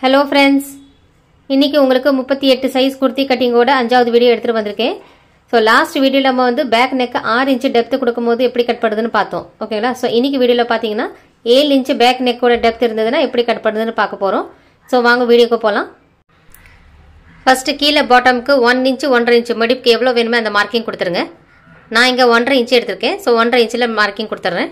Hello friends, இன்னைக்கு உங்களுக்கு 38 size kurti கட்டிங்கோட அஞ்சாவது வீடியோ எடுத்துட்டு வந்திருக்கேன். சோ லாஸ்ட் வீடியோல நம்ம வந்து பேக் நெக் 6 இன்ச் டெப்த் கொடுக்கும்போது எப்படி கட் பண்றதுன்னு பார்த்தோம். ஓகேங்களா? சோ இன்னைக்கு வீடியோல பாத்தீங்கன்னா 7 இன்ச் பேக் நெக்கோட டெப்த் இருந்ததுன்னா எப்படி கட் பண்றதுன்னு பார்க்க போறோம். சோ வாங்க வீடியோக்கு போலாம். ஃபர்ஸ்ட் கீழ பாட்டம்க்கு 1 இன்ச் 1.5 இன்ச் மடிப்புக்கு எவ்வளவு வேணுமோ அந்த மார்க்கிங் கொடுத்துருங்க. நான் இங்க 1.5 இன்ச் எடுத்துர்க்கேன். சோ 1.5 இன்ச்ல மார்க்கிங் கொடுத்துறேன்.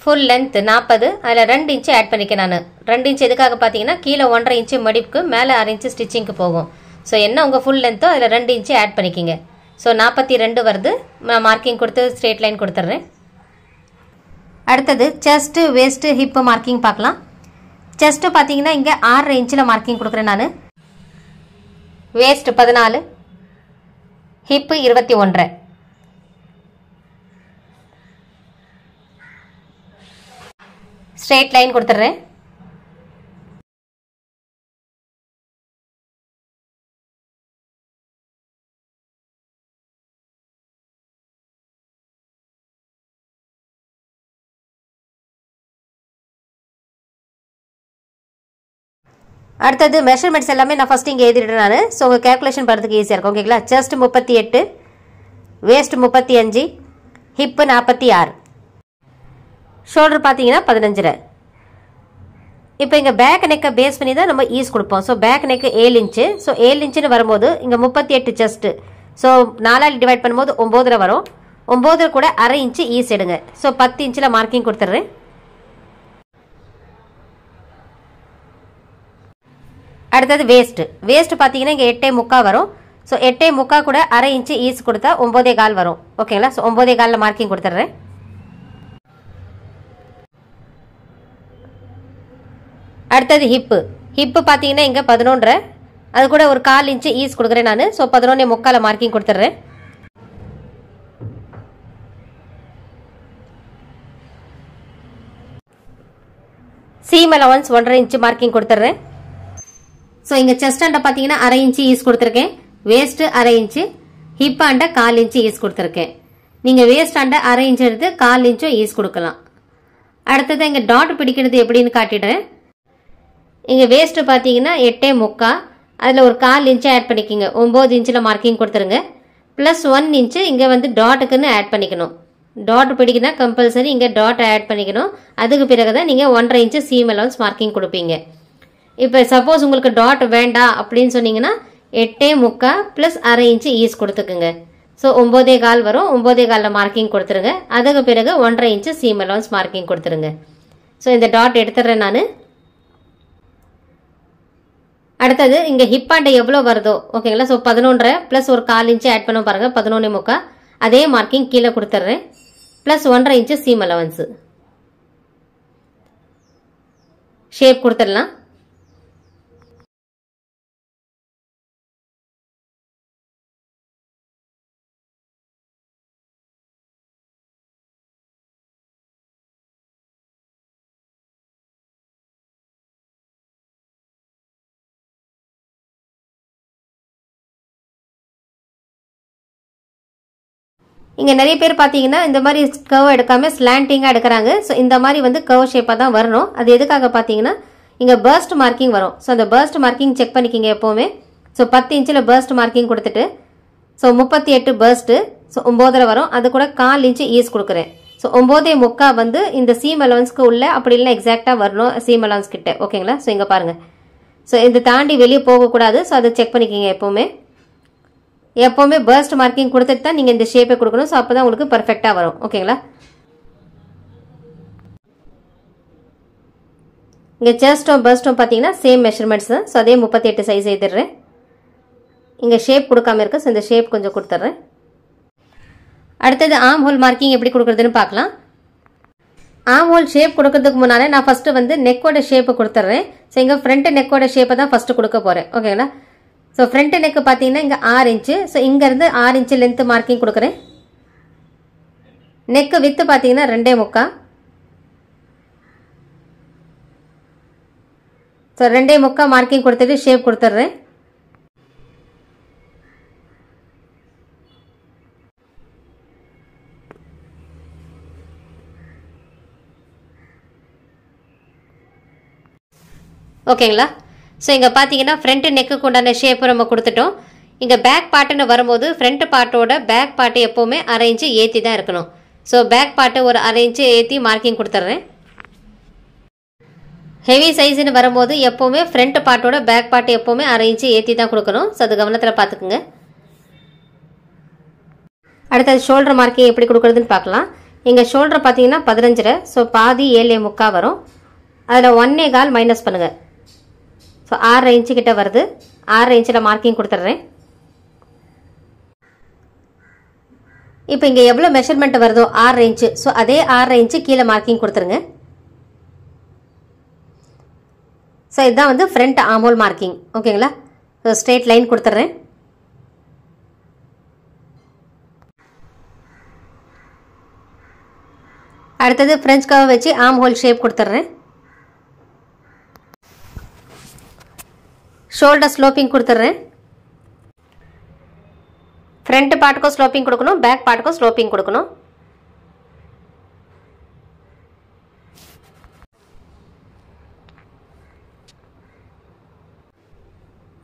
full length 40 அதுல 2 இன்ச் ஆட் பண்ணிக்கேன் நான் 2 இன்ச் எதுக்காக பாத்தீங்கன்னா கீழ 1.5 இன்ச் மடிப்புக்கு மேல 6 இன்ச் ஸ்டிச்சிங்க்கு போகும் சோ என்ன உங்க full length அதுல 2 இன்ச் ஆட் பண்ணிக்கீங்க சோ 42 வருது நான் மார்க்கிங் கொடுத்து ஸ்ட்ரைட் லைன் கொடுத்துறேன் அடுத்து chest waist hip மார்க்கிங் பார்க்கலாம் chest பாத்தீங்கன்னா இங்க 6 இன்ச்ல மார்க்கிங் கொடுக்கிறேன் நான் waist 14 hip 21 straight line கொடுத்துறேன் அடுத்து மெஷர்மென்ட்ஸ் எல்லாமே நான் ஃபர்ஸ்ட் இங்க எழுதிடுறேன் நான் சோ உங்க கால்குலேஷன் பண்றதுக்கு ஈஸியா இருக்கும் ஓகேங்களா chest 38 waist 35 hip 46 ஷோல்டர் பாத்தீங்கன்னா 15 இப்போ இங்க பேக் நெக்க பேஸ் பண்ணி தான் நம்ம ஈஸ் கொடுப்போம் so back neck 7 inch so 7 இன்ச்னு வரும்போது இங்க 38 chest சோ 4 ஆல் டிவைட் பண்ணும்போது 9 வரும் 9 கூட 1/2 இன்ச் ஈஸ் எடுங்க சோ 10 இன்ச்ல மார்க்கிங் கொடுத்துறேன் அடுத்து waist பாத்தீங்கன்னா இங்க 8.3 வரும் சோ 8.3 கூட 1/2 இன்ச் ஈஸ் கொடுத்தா 9.25 வரும் ஓகேங்களா சோ 9.25ல மார்க்கிங் கொடுத்துறேன் அடுத்து ஹிப் பாத்தீங்கன்னா இங்க 11 அது கூட ஒரு 1/4 இன்ச் ஈஸ் கொடுக்கிறேன் நான் சோ 11.3ல மார்க்கிங் கொடுத்துறேன் சீம் அலவன்ஸ் 1.5 இன்ச் மார்க்கிங் கொடுத்துறேன் சோ இங்க செஸ்ட் அண்ட பாத்தீங்கன்னா 1/2 இன்ச் ஈஸ் கொடுத்திருக்கேன் waist 1/2 இன்ச் ஹிப் அண்ட 1/4 இன்ச் ஈஸ் கொடுத்திருக்கேன் நீங்க waist அண்ட 1/2 இன்ச் எடுத்து 1/4 இன்ச் ஈஸ் கொடுக்கலாம் அடுத்து இங்க டாட் பிடிக்கிறது எப்படின்னு காட்டிடுறேன் இங்க waist பாத்தீங்கன்னா 8.3 அதுல ஒரு 1/4 இன்ச் ஆட் பண்ணிக்கங்க 9 இன்ச்ல மார்க்கிங் கொடுத்துருங்க பிளஸ் 1 இன்ச் இங்க வந்து டாட்டுக்குன்னு ஆட் பண்ணிக்கணும் டாட் பிடிக்கினா கம்பல்சரி இங்க டாட் ஆட் பண்ணிக்கணும் அதுக்கு பிறகு தான் நீங்க 1.5 இன்ச் சீம் அலவன்ஸ் மார்க்கிங் கொடுப்பீங்க இப்போ சப்போஸ் உங்களுக்கு டாட் வேண்டாம் அப்படின்னு சொன்னீங்கன்னா 8.3 பிளஸ் 1/2 இன்ச் ஈஸ் கொடுத்துக்குங்க ஸோ 9.25 வரும் 9.25ல மார்க்கிங் கொடுத்துருங்க அதுக்கு பிறகு 1.5 இன்ச் சீம் அலவன்ஸ் மார்க்கிங் கொடுத்துருங்க ஸோ இந்த டாட் எடுத்துறேன் நான் அடுத்தது இங்க ஹிப் அண்ட் எவ்வளவு வருதோ ஓகேங்களா சோ 11 பிளஸ் ஒரு 1/4 இன்ச் ஆட் பண்ண பாருங்க 11.3 அதே மார்க்கிங் கீழே கொடுத்துறேன் plus 1.5 inch seam allowance shape கொடுத்துடலாம் இங்க நிறைய பேர் பாத்தீங்கன்னா இந்த மாதிரி கர்வ் எடுக்காம ஸ்லாண்டிங்கா எடுக்கறாங்க சோ இந்த மாதிரி வந்து கர்வ் ஷேப்பா தான் வரணும் அது எதுக்காக பாத்தீங்கன்னா இங்க பர்ஸ்ட் மார்க்கிங் வரும் சோ அந்த பர்ஸ்ட் மார்க்கிங் செக் பண்ணிக்கங்க எப்பவுமே சோ 10 இன்ச்ல பர்ஸ்ட் மார்க்கிங் கொடுத்துட்டு சோ 38 பர்ஸ்ட் சோ 9ல வரும் அது கூட 1/4 இன்ச் ஈஸ் கொடுக்கிறேன் சோ 9.3 வந்து இந்த சீம் அலவன்ஸ்க்கு உள்ள அப்படி இல்ல எக்ஸாக்ட்டா வரணும் சீம் அலவன்ஸ் கிட்ட ஓகேங்களா சோ இங்க பாருங்க சோ இந்த தாண்டி வெளிய போக கூடாது சோ அதை செக் பண்ணிக்கங்க எப்பவுமே பர்ஸ்ட் மார்க்கிங் கொடுத்துட்டு தான் நீங்க இந்த ஷேப்பை கொடுக்கணும் சோ அப்பதான் உங்களுக்கு பெர்ஃபெக்ட்டா வரும் ஓகேங்களா இங்க செஸ்டும் பர்ஸ்டும் பாத்தீங்கன்னா சேம் மெஷர்மென்ட்ஸ் தான் சோ அதே 38 சைஸ் எழுதிறேன் இங்க ஷேப் கொடுக்காம இருக்கு சோ இந்த ஷேப் கொஞ்சம் கொடுத்துறேன் அடுத்து ஆர்ம் ஹோல் மார்க்கிங் எப்படி கொடுக்கிறதுன்னு பார்க்கலாம் ஆர்ம் ஹோல் ஷேப் கொடுக்கிறதுக்கு முன்னால நான் ஃபர்ஸ்ட் வந்து நெக்கோட ஷேப் கொடுத்துறேன் சோ இங்க ஃப்ரண்ட் நெக்கோட ஷேப்பை தான் ஃபர்ஸ்ட் கொடுக்க போறேன் ஓகேங்களா சோ ஃப்ரண்ட் நெக் பாத்தீங்கன்னா இங்க 6 இன்ச் சோ இங்க இருந்து 6 இன்ச் லெந்த் மார்க்கிங் கொடுக்கிறேன் நெக் வித் பாத்தீங்கன்னா 2.3 சோ 2.3 மார்க்கிங் கொடுத்துட்டு ஷேப் கொடுத்துறேன் ஓகேங்களா? ஸோ இங்கே பார்த்தீங்கன்னா ஃப்ரண்ட் நெக்குக்கு உண்டான ஷேப்பு நம்ம கொடுத்துட்டோம். இங்கே பேக் பார்ட்டுன்னு வரும்போது ஃப்ரண்ட் பார்ட்டோட பேக் பார்ட்டு எப்போவுமே அரை இன்ச்சு ஏற்றி தான் இருக்கணும். ஸோ பேக் பார்ட்டை ஒரு அரை இன்ச்சு ஏற்றி மார்க்கிங் கொடுத்துட்றேன். ஹெவி சைஸ்ன்னு வரும்போது எப்போவுமே ஃப்ரண்ட் பார்ட்டோட பேக் பார்ட் எப்போவுமே அரை இன்ச்சு ஏற்றி தான் கொடுக்கணும். ஸோ அது கவனத்தில் பார்த்துக்குங்க. அடுத்தது ஷோல்டர் மார்க்கிங் எப்படி கொடுக்குறதுன்னு பார்க்கலாம். இங்கே ஷோல்டர் பார்த்தீங்கன்னா 15. ஸோ பாதி 7.75 வரும். அதில் 1.25 மைனஸ் பண்ணுங்கள். ஸோ 6 இன்ச்சு கிட்ட வருது. 6 இன்ச்சில் மார்க்கிங் கொடுத்துட்றேன். இப்போ இங்கே எவ்வளோ மெஷர்மெண்ட் வருதோ 6 இன்ச்சு, ஸோ அதே 6 இன்ச்சு கீழே மார்க்கிங் கொடுத்துருங்க. ஸோ இதுதான் வந்து ஃப்ரண்ட் ஆர்ம்ஹோல் மார்க்கிங். ஓகேங்களா? ஸோ ஸ்ட்ரெயிட் லைன் கொடுத்துட்றேன். அடுத்தது ஃப்ரெஞ்ச் கர்வ் வச்சு ஆர்ம் ஹோல் ஷேப் கொடுத்துட்றேன். ஷோல்டர் ஸ்லோப்பிங் கொடுத்துட்றேன். ஃப்ரண்ட் பார்ட்டுக்கும் ஸ்லோப்பிங் கொடுக்கணும், பேக் பார்ட்டுக்கும் ஸ்லோப்பிங் கொடுக்கணும்.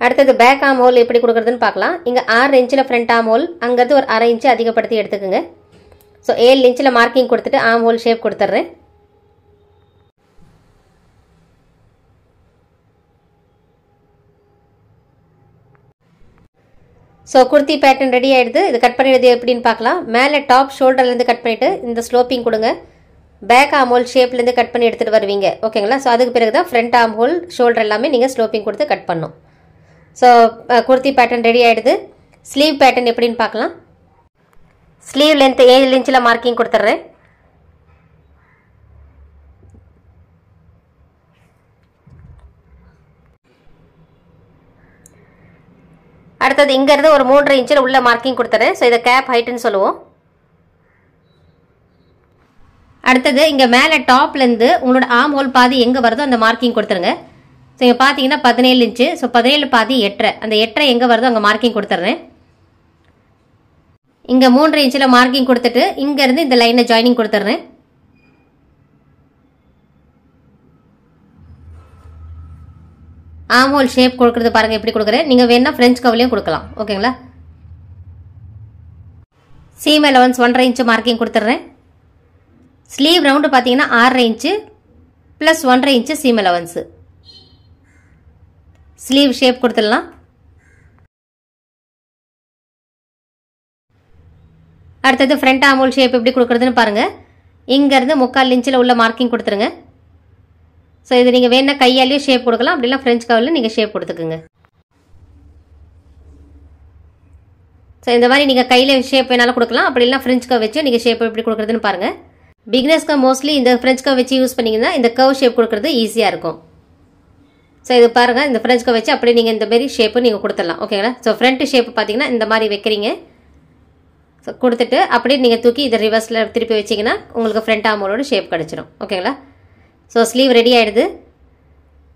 அடுத்தது பேக் ஆர்ம் ஹோல் எப்படி கொடுக்குறதுன்னு பார்க்கலாம். இங்கே 6 இன்ச்சில் ஃப்ரண்ட் ஆர்ம் ஹோல், அங்கேருந்து ஒரு அரை இன்ச்சு அதிகப்படுத்தி எடுத்துக்கோங்க. ஸோ 7 இன்ச்சில் மார்க்கிங் கொடுத்துட்டு ஆர்ம் ஹோல் ஷேப் கொடுத்துட்றேன். ஸோ குர்த்தி பேட்டர்ன் ரெடி ஆகிடுது. இது கட் பண்ணிடுது எப்படின்னு பார்க்கலாம். மேலே டாப் ஷோல்டர்லேருந்து கட் பண்ணிவிட்டு இந்த ஸ்லோப்பிங் கொடுங்க. பேக் ஆர்ம் ஹோல் ஷேப்லேருந்து கட் பண்ணி எடுத்துகிட்டு வருவீங்க. ஓகேங்களா? ஸோ அதுக்கு பிறகு தான் ஃப்ரண்ட் ஆர்ம் ஹோல் ஷோல்டர் எல்லாமே நீங்கள் ஸ்லோப்பிங் கொடுத்து கட் பண்ணணும். ஸோ குர்த்தி பேட்டர்ன் ரெடி ஆகிடுது. ஸ்லீவ் பேட்டர்ன் எப்படின்னு பார்க்கலாம். ஸ்லீவ் லென்த் 7 இன்ச்சில் மார்க்கிங் கொடுத்துட்றேன். அடுத்தது இங்கேருந்து ஒரு 3.5 இன்ச்சில் உள்ள மார்க்கிங் கொடுத்துறேன். ஸோ இதை கேப் ஹைட்டுன்னு சொல்லுவோம். அடுத்தது இங்கே மேலே டாப்லேருந்து உங்களோட ஆர்ம் ஹோல் பாதி எங்கே வருதோ அந்த மார்க்கிங் கொடுத்துருங்க. ஸோ இங்கே பார்த்தீங்கன்னா 17 இன்ச்சு. ஸோ 17 பாதி 8.5. அந்த 8.5 எங்கே வருதோ அங்கே மார்க்கிங் கொடுத்துட்றேன். இங்கே 3.5 இன்ச்சில் மார்க்கிங் கொடுத்துட்டு இங்கேருந்து இந்த லைனை ஜாயினிங் கொடுத்துட்றேன். ஆர்ம் ஹோல் ஷேப் கொடுக்குறது பாருங்கள் எப்படி கொடுக்குறேன். நீங்கள் வேணால் ஃப்ரெஞ்ச் கவ்லையும் கொடுக்கலாம். ஓகேங்களா? சீம் அலவன்ஸ் 1.5 இன்ச்சு மார்க்கிங் கொடுத்துட்றேன். ஸ்லீவ் ரவுண்டு பார்த்தீங்கன்னா 6.5 inch plus 1.5 inch seam allowance. Sleeve shape கொடுத்துடலாம். அடுத்தது ஃப்ரண்ட் ஆர்ம் ஹோல் ஷேப் எப்படி கொடுக்குறதுன்னு பாருங்கள். இங்கேருந்து 3/4 இன்ச்சில் உள்ள மார்க்கிங் கொடுத்துருங்க. ஸோ இது நீங்கள் வேணால் கையாலேயும் ஷேப் கொடுக்கலாம், அப்படிலாம் ஃப்ரெஞ்ச் கர்வில் நீங்கள் ஷேப் கொடுத்துக்குங்க. ஸோ இந்த மாதிரி நீங்கள் கையில் ஷேப் வேணாலும் கொடுக்கலாம், அப்படிலாம் ஃப்ரெஞ்ச் கர்வ் வச்சு நீங்கள் ஷேப் எப்படி கொடுக்குறதுன்னு பாருங்கள். பிகினர்ஸ்க்கு மோஸ்ட்லி இந்த ஃப்ரெஞ்ச் கர்வ் வச்சு யூஸ் பண்ணிங்கன்னா இந்த கர்வ் ஷேப் கொடுக்குறது ஈஸியாக இருக்கும். ஸோ இது பாருங்கள், இந்த ஃப்ரெஞ்ச் கர்வ் வச்சு அப்படியே நீங்கள் இந்த மாதிரி ஷேப்பு நீங்கள் கொடுத்துடலாம். ஓகேங்களா? ஸோ ஃப்ரண்ட் ஷேப் பார்த்தீங்கன்னா இந்த மாதிரி வைக்கிறீங்க. ஸோ கொடுத்துட்டு அப்படியே நீங்கள் தூக்கி இதை ரிவர்ஸில் திருப்பி வச்சிங்கன்னா உங்களுக்கு ஃப்ரண்ட் ஆர்ம் ஹோலோட ஷேப் கிடச்சிடும். ஓகேங்களா? ஸோ ஸ்லீவ் ரெடி ஆகிடுது.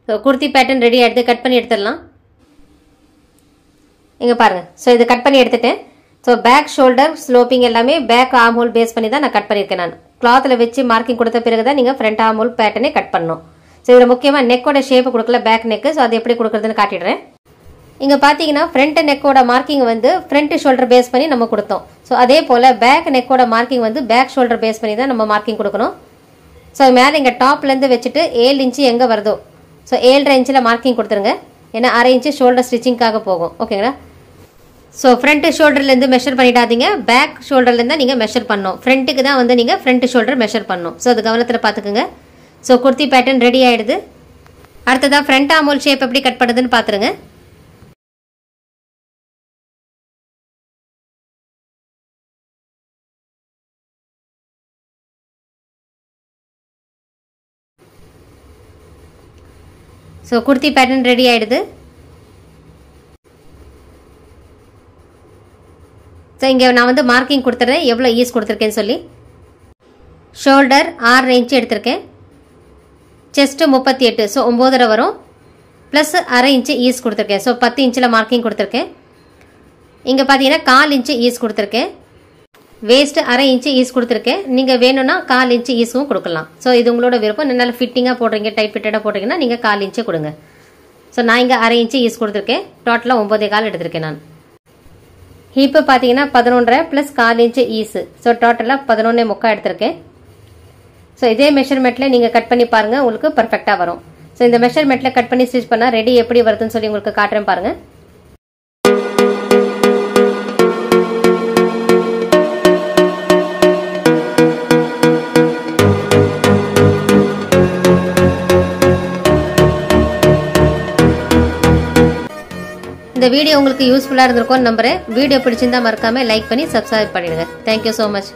ஸோ குர்த்தி பேட்டர்ன் ரெடி ஆகிடுது. கட் பண்ணி எடுத்துடலாம். இங்கே பாருங்கள். ஸோ இது கட் பண்ணி எடுத்துட்டேன். ஸோ பேக் ஷோல்டர் ஸ்லோப்பிங் எல்லாமே பேக் ஆர்ம் ஹோல் பேஸ் பண்ணி தான் நான் கட் பண்ணியிருக்கேன். நான் கிளாத்தில் வச்சு மார்க்கிங் கொடுத்த பிறகு தான் நீங்கள் ஃப்ரண்ட் ஆர்ம் ஹோல் பேட்டர்னே கட் பண்ணணும். ஸோ இதில் முக்கியமாக நெக்கோட ஷேப்பு கொடுக்கல, பேக் நெக்கு. ஸோ அது எப்படி கொடுக்குறதுன்னு காட்டிடுறேன். இங்கே பார்த்தீங்கன்னா ஃப்ரண்ட் நெக்கோட மார்க்கிங் வந்து ஃப்ரண்ட் ஷோல்டர் பேஸ் பண்ணி நம்ம கொடுத்தோம். ஸோ அதே போல் பேக் நெக்கோட மார்க்கிங் வந்து பேக் ஷோல்டர் பேஸ் பண்ணி தான் நம்ம மார்க்கிங் கொடுக்கணும். ஸோ மேலே இங்கே டாப்லேருந்து வச்சுட்டு 7 இன்ச்சு எங்கே வருதோ ஸோ 7.5 இன்ச்சில் மார்க்கிங் கொடுத்துருங்க. ஏன்னா அரை இன்ச்சு ஷோல்டர் ஸ்டிச்சிங்காக போகும். ஓகேங்களா? ஸோ ஃப்ரண்ட் ஷோல்டர்லேருந்து மெஷர் பண்ணிடாதீங்க, பேக் ஷோல்டர்லேருந்து நீங்கள் மெஷர் பண்ணணும். ஃப்ரண்ட்டுக்கு தான் வந்து நீங்கள் ஃப்ரண்ட் ஷோல்டர் மெஷர் பண்ணணும். ஸோ அது கவனத்தில் பார்த்துக்குங்க. ஸோ குர்த்தி பேட்டர்ன் ரெடி ஆகிடுது. அடுத்ததாக ஃப்ரண்ட் ஆர்ம் ஹோல் ஷேப் எப்படி கட் பண்ணுறதுன்னு பார்த்துருங்க. ஸோ குர்த்தி பேட்டர்ன் ரெடி ஆகிடுது. ஸோ இங்கே நான் வந்து மார்க்கிங் கொடுத்துட்றேன் எவ்வளோ ஈஸ் கொடுத்துருக்கேன்னு சொல்லி. ஷோல்டர் 6 இன்ச்சு எடுத்திருக்கேன். செஸ்ட்டு 38, ஸோ 9.5 வரும். ப்ளஸ் அரை இன்ச்சு ஈஸ் கொடுத்துருக்கேன். ஸோ 10 இன்ச்சில் மார்க்கிங் கொடுத்துருக்கேன். இங்கே பார்த்தீங்கன்னா 1/4 இன்ச்சு ஈஸ் கொடுத்துருக்கேன். வேஸ்ட்டு அரை இன்ச்சு ஈஸ் கொடுத்துருக்கேன். நீங்கள் வேணும்னா 1/4 இன்ச்சு ஈஸும் கொடுக்கலாம். ஸோ இது உங்களோட விருப்பம். நல்லா ஃபிட்டிங்காக போடுறீங்க, டைட் ஃபிட்டடாக போடுறீங்கன்னா நீங்கள் 1/4 இன்ச்சு கொடுங்க. ஸோ நான் இங்கே அரை இன்ச்சு ஈஸ் கொடுத்துருக்கேன். டோட்டலாக 9.25 எடுத்திருக்கேன் நான். ஹீப்பு பார்த்தீங்கன்னா 11.5 ப்ளஸ் 1/4 இன்ச்சு ஈஸு. ஸோ டோட்டலாக 11.75 எடுத்திருக்கேன். ஸோ இதே மெஷர்மெண்ட்டில் நீங்கள் கட் பண்ணி பாருங்கள், உங்களுக்கு பர்ஃபெக்டாக வரும். ஸோ இந்த மெஷர்மெண்ட்டில் கட் பண்ணி ஸ்டிச் பண்ணால் ரெடி எப்படி வருதுன்னு சொல்லி உங்களுக்கு காட்டுறேன் பாருங்கள். இந்த வீடியோ உங்களுக்கு யூஸ்ஃபுல்லாக இருந்திருக்கும்னு நம்புறேன். வீடியோ பிடிச்சிருந்தா மறக்காம லைக் பண்ணி சப்ஸ்கிரைப் பண்ணிடுங்க. Thank you so much.